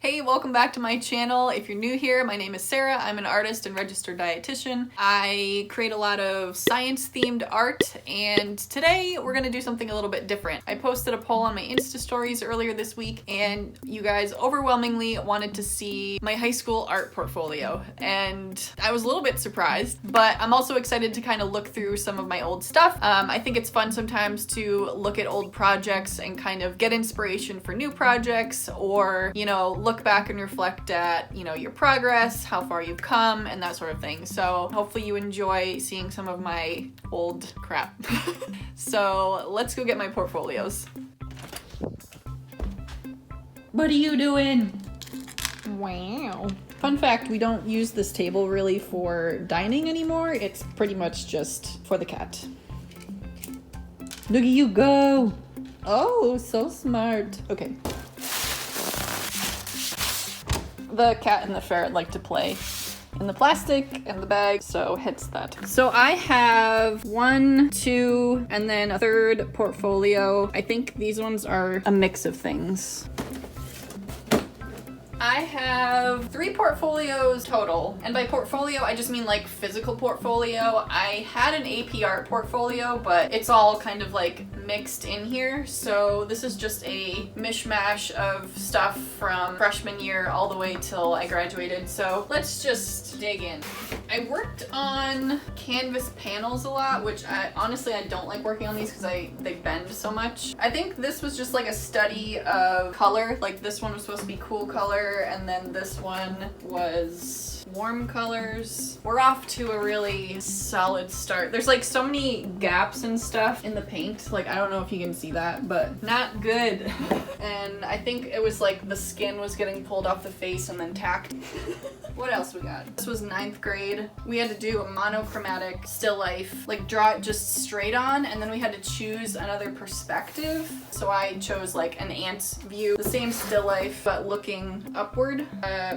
Hey, welcome back to my channel. If you're new here, my name is Sarah. I'm an artist and registered dietitian. I create a lot of science-themed art, and today we're gonna do something a little bit different. I posted a poll on my Insta stories earlier this week, and you guys overwhelmingly wanted to see my high school art portfolio, and I was a little bit surprised, but I'm also excited to kind of look through some of my old stuff. I think it's fun sometimes to look at old projects and kind of get inspiration for new projects, or, you know, look back and reflect at, you know, your progress, how far you've come, and that sort of thing. So hopefully you enjoy seeing some of my old crap. So let's go get my portfolios. What are you doing? Wow. Fun fact, we don't use this table really for dining anymore. It's pretty much just for the cat. Look at you go. Oh, so smart. Okay. The cat and the ferret like to play in the plastic and the bag, so hits that. So I have 1, 2, and then a third portfolio. I think these ones are a mix of things. I have 3 portfolios total, and by portfolio I just mean like physical portfolio. I had an AP art portfolio, but it's all kind of like mixed in here, so this is just a mishmash of stuff from freshman year all the way till I graduated. So let's just dig in. I worked on canvas panels a lot, which I honestly don't like working on these because they bend so much. I think this was just like a study of color. Like this one was supposed to be cool color, and then this one was warm colors. We're off to a really solid start. There's like so many gaps and stuff in the paint. Like I don't know if you can see that, but not good. And I think it was like the skin was getting pulled off the face and then tacked. What else we got? This was 9th grade. We had to do a monochromatic still life, like draw it just straight on, and then we had to choose another perspective. So I chose like an ant's view, the same still life, but looking upward.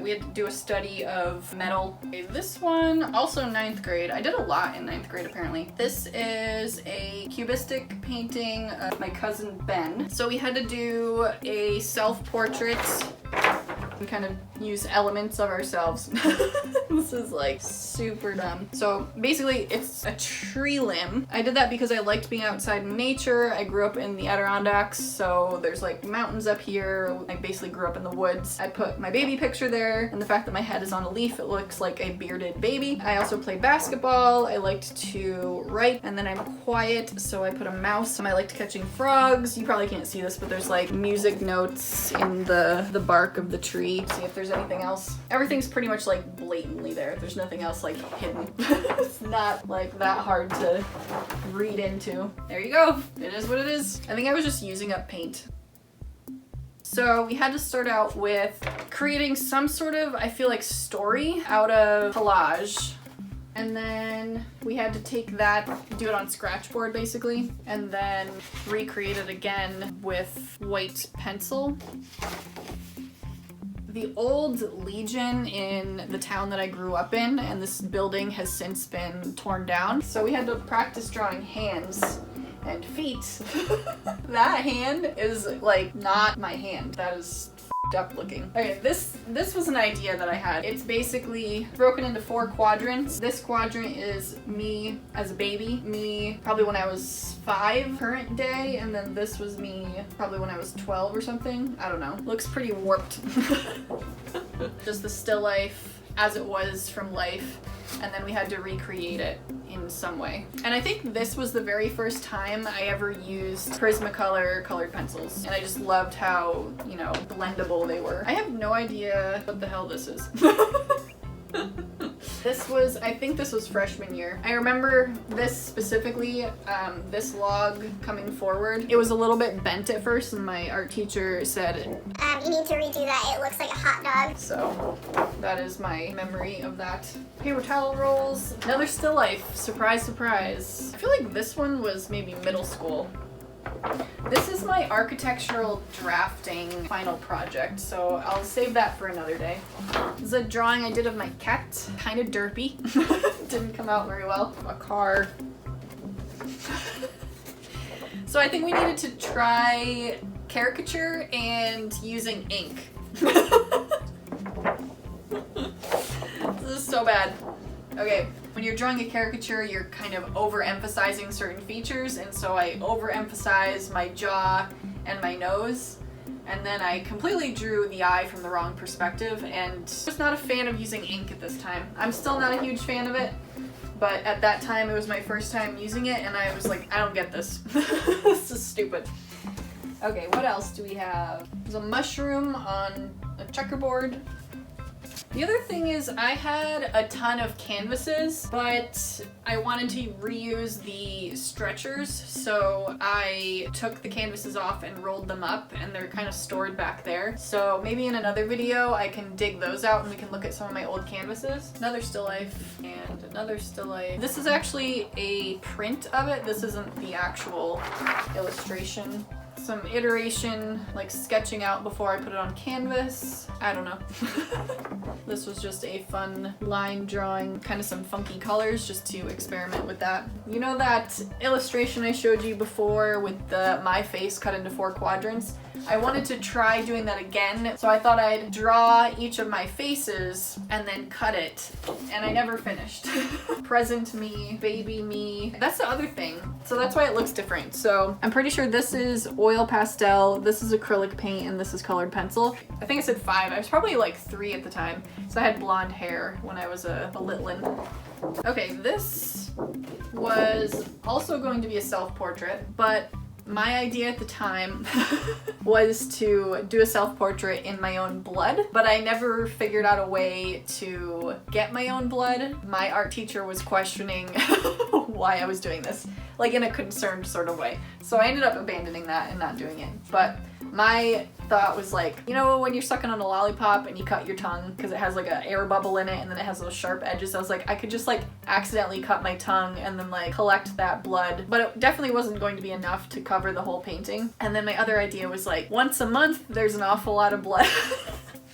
We had to do a study of metal. Okay, this one, also 9th grade. I did a lot in 9th grade apparently. This is a cubistic painting of my cousin Ben. So we had to do a self-portrait. We kind of use elements of ourselves. This is like super dumb. So basically it's a tree limb. I did that because I liked being outside in nature. I grew up in the Adirondacks, so there's like mountains up here. I basically grew up in the woods. I put my baby picture there, and the fact that my head is on a leaf, it looks like a bearded baby. I also played basketball. I liked to write, and then I'm quiet, so I put a mouse. I liked catching frogs. You probably can't see this, but there's like music notes in the bark of the tree. See if there's anything else. Everything's pretty much like blatantly there. There's nothing else like hidden. It's not like that hard to read into. There you go. It is what it is. I think I was just using up paint. So we had to start out with creating some sort of, I feel like, story out of collage. And then we had to take that, do it on Scratchboard basically, and then recreate it again with white pencil. The old Legion in the town that I grew up in, and this building has since been torn down, so we had to practice drawing hands and feet. That hand is like not my hand. That is f***ed up looking. Okay, this was an idea that I had. It's basically broken into 4 quadrants. This quadrant is me as a baby, me probably when I was 5 current day, and then this was me probably when I was 12 or something. I don't know. Looks pretty warped. Just the still life as it was from life, and then we had to recreate it in some way. And I think this was the very first time I ever used Prismacolor colored pencils, and I just loved how, you know, blendable they were. I have no idea what the hell this is. I think this was freshman year. I remember this specifically, this log coming forward. It was a little bit bent at first, and my art teacher said, you need to redo that, it looks like a hot dog. So that is my memory of that. Paper towel rolls, another still life, surprise, surprise. I feel like this one was maybe middle school. This is my architectural drafting final project, so I'll save that for another day. This is a drawing I did of my cat, kind of derpy. Didn't come out very well. A car. So I think we needed to try caricature and using ink. so bad. Okay, when you're drawing a caricature, you're kind of overemphasizing certain features, and so I overemphasize my jaw and my nose, and then I completely drew the eye from the wrong perspective, and I was not a fan of using ink at this time. I'm still not a huge fan of it, but at that time it was my first time using it, and I was like, I don't get this. This is stupid. Okay, what else do we have? There's a mushroom on a checkerboard. The other thing is I had a ton of canvases, but I wanted to reuse the stretchers, so I took the canvases off and rolled them up, and they're kind of stored back there. So maybe in another video I can dig those out and we can look at some of my old canvases. Another still life and another still life. This is actually a print of it. This isn't the actual illustration. Some iteration, like sketching out before I put it on canvas. I don't know. This was just a fun line drawing, kind of some funky colors just to experiment with that. You know that illustration I showed you before with my face cut into 4 quadrants? I wanted to try doing that again, so I thought I'd draw each of my faces and then cut it, and I never finished. Present me, baby me. That's the other thing. So that's why it looks different. So I'm pretty sure this is oil pastel, this is acrylic paint, and this is colored pencil. I think I said 5. I was probably like 3 at the time. So I had blonde hair when I was a litlin. Okay, this was also going to be a self-portrait, but my idea at the time was to do a self-portrait in my own blood, but I never figured out a way to get my own blood. My art teacher was questioning why I was doing this, like in a concerned sort of way. So I ended up abandoning that and not doing it. But my thought was like, you know when you're sucking on a lollipop and you cut your tongue because it has like an air bubble in it and then it has those sharp edges? I was like, I could just like accidentally cut my tongue and then like collect that blood, but it definitely wasn't going to be enough to cover the whole painting. And then my other idea was like, once a month there's an awful lot of blood.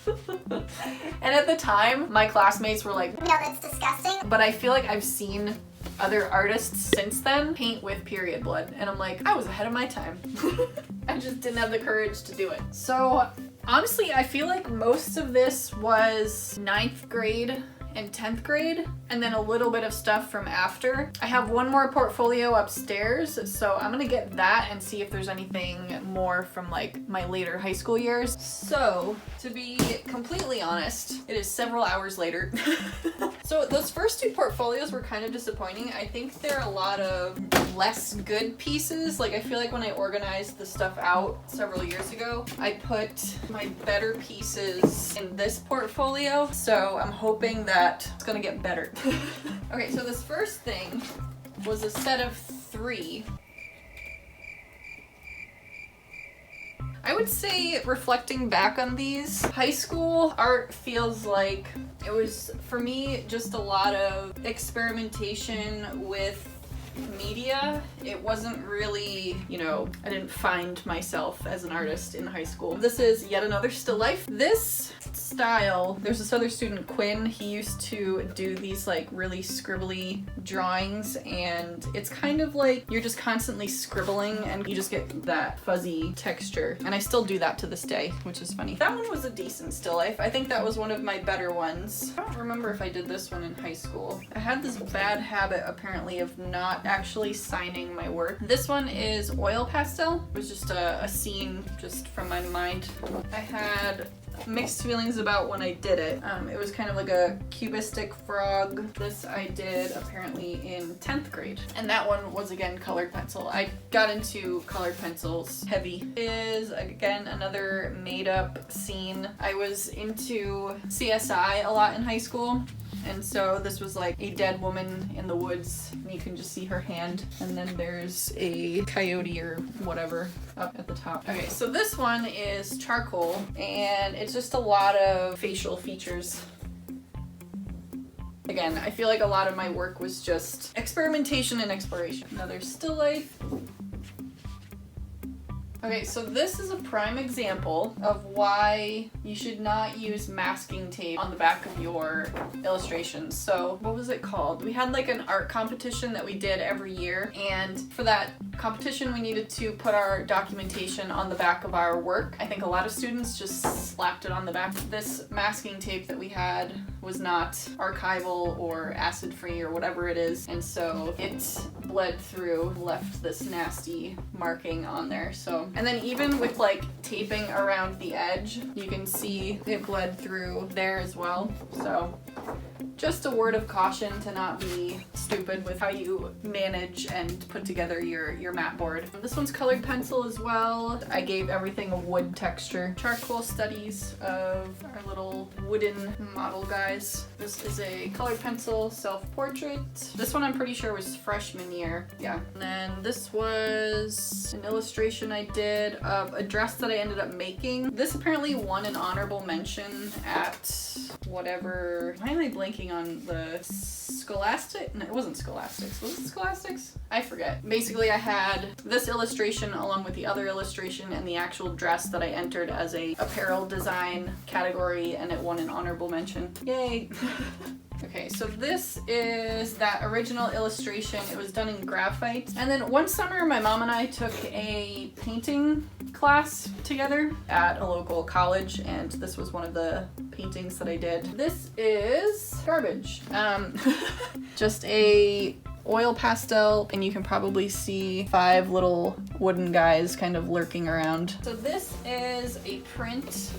And at the time my classmates were like, no, that's disgusting. but I feel like I've seen other artists since then paint with period blood, and I'm like, I was ahead of my time. I just didn't have the courage to do it. So honestly, I feel like most of this was 9th grade and 10th grade, and then a little bit of stuff from after. I have one more portfolio upstairs, so I'm gonna get that and see if there's anything more from like my later high school years. So to be completely honest, it is several hours later. So those first 2 portfolios were kind of disappointing. I think there are a lot of less good pieces. Like I feel like when I organized the stuff out several years ago, I put my better pieces in this portfolio. So I'm hoping that it's gonna get better. Okay, so this first thing was a set of 3. I would say, reflecting back on these, high school art feels like it was, for me, just a lot of experimentation with media. It wasn't really, you know, I didn't find myself as an artist in high school. This is yet another still life. This style, there's this other student, Quinn, he used to do these like really scribbly drawings, and it's kind of like you're just constantly scribbling and you just get that fuzzy texture, and I still do that to this day, which is funny. That one was a decent still life. I think that was one of my better ones. I don't remember if I did this one in high school. I had this bad habit apparently of not actually signing my work. This one is oil pastel. It was just a scene just from my mind. I had mixed feelings about when I did it. It was kind of like a cubistic frog. This I did apparently in 10th grade. And that one was again colored pencil. I got into colored pencils heavy. Is again another made up scene. I was into CSI a lot in high school. And so this was like a dead woman in the woods, and you can just see her hand, and then there's a coyote or whatever up at the top. Okay, so this one is charcoal, and it's just a lot of facial features. Again, I feel like a lot of my work was just experimentation and exploration. Another still life. Okay, so this is a prime example of why you should not use masking tape on the back of your illustrations. So what was it called? We had like an art competition that we did every year, and for that competition, we needed to put our documentation on the back of our work. I think a lot of students just slapped it on the back. This masking tape that we had was not archival or acid-free or whatever it is, and so it bled through, left this nasty marking on there. So, and then even with like taping around the edge, you can see it bled through there as well. So just a word of caution to not be stupid with how you manage and put together your mat board. This one's colored pencil as well. I gave everything a wood texture. Charcoal studies of our little wooden model guys. This is a colored pencil self-portrait. This one I'm pretty sure was freshman year. Yeah. And then this was an illustration I did of a dress that I ended up making. This apparently won an honorable mention at whatever. Why am I blanking on the Scholastic? No, it wasn't Scholastics. Was it Scholastics? I forget. Basically, I had this illustration along with the other illustration and the actual dress that I entered as a apparel design category, and it won an honorable mention. Yay! Okay, so this is that original illustration. It was done in graphite. And then one summer, my mom and I took a painting class together at a local college, and this was one of the paintings that I did. This is garbage. Just a oil pastel, and you can probably see 5 little wooden guys kind of lurking around. So this is a print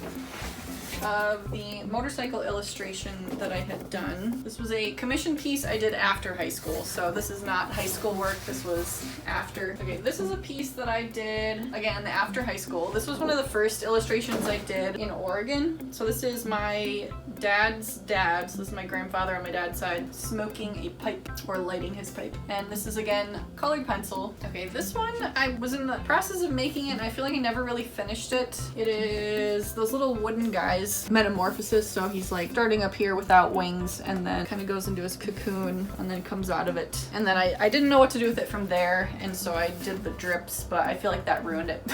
of the motorcycle illustration that I had done. This was a commission piece I did after high school, so this is not high school work, this was after. Okay, this is a piece that I did, again, after high school. This was one of the first illustrations I did in Oregon. So this is my dad's dad, so this is my grandfather on my dad's side, smoking a pipe, or lighting his pipe. And this is, again, colored pencil. Okay, this one, I was in the process of making it, and I feel like I never really finished it. It is those little wooden guys, metamorphosis, so he's like starting up here without wings and then kind of goes into his cocoon and then comes out of it. And then I didn't know what to do with it from there, and so I did the drips, but I feel like that ruined it.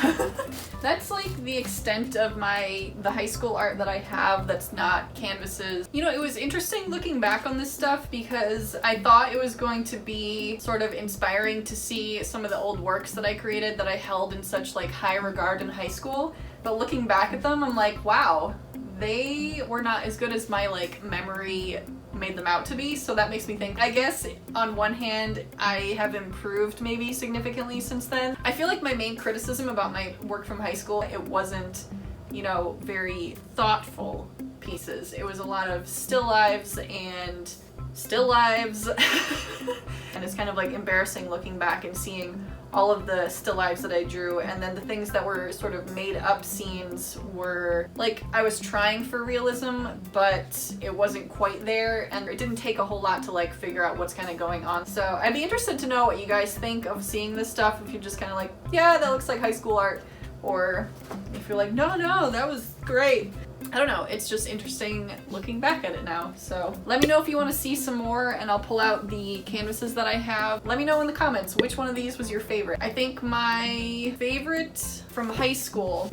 That's like the extent of the high school art that I have that's not canvases. You know, it was interesting looking back on this stuff because I thought it was going to be sort of inspiring to see some of the old works that I created that I held in such like high regard in high school. But looking back at them, I'm like, wow, they were not as good as my like memory made them out to be. So that makes me think, I guess on one hand I have improved maybe significantly since then. I feel like my main criticism about my work from high school, it wasn't, you know, very thoughtful pieces. It was a lot of still lives and still lives. And it's kind of like embarrassing looking back and seeing all of the still lives that I drew, and then the things that were sort of made up scenes were like I was trying for realism, but it wasn't quite there, and it didn't take a whole lot to like figure out what's kind of going on. So I'd be interested to know what you guys think of seeing this stuff, if you're just kind of like, yeah, that looks like high school art, or if you're like, no, that was great. I don't know, it's just interesting looking back at it now. So let me know if you want to see some more, and I'll pull out the canvases that I have. Let me know in the comments which one of these was your favorite. I think my favorite from high school,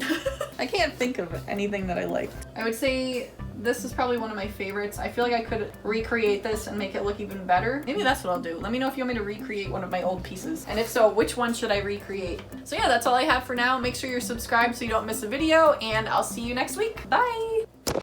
I can't think of anything that I liked. I would say this is probably one of my favorites. I feel like I could recreate this and make it look even better. Maybe that's what I'll do. Let me know if you want me to recreate one of my old pieces. And if so, which one should I recreate? So yeah, that's all I have for now. Make sure you're subscribed so you don't miss a video, and I'll see you next week. Bye!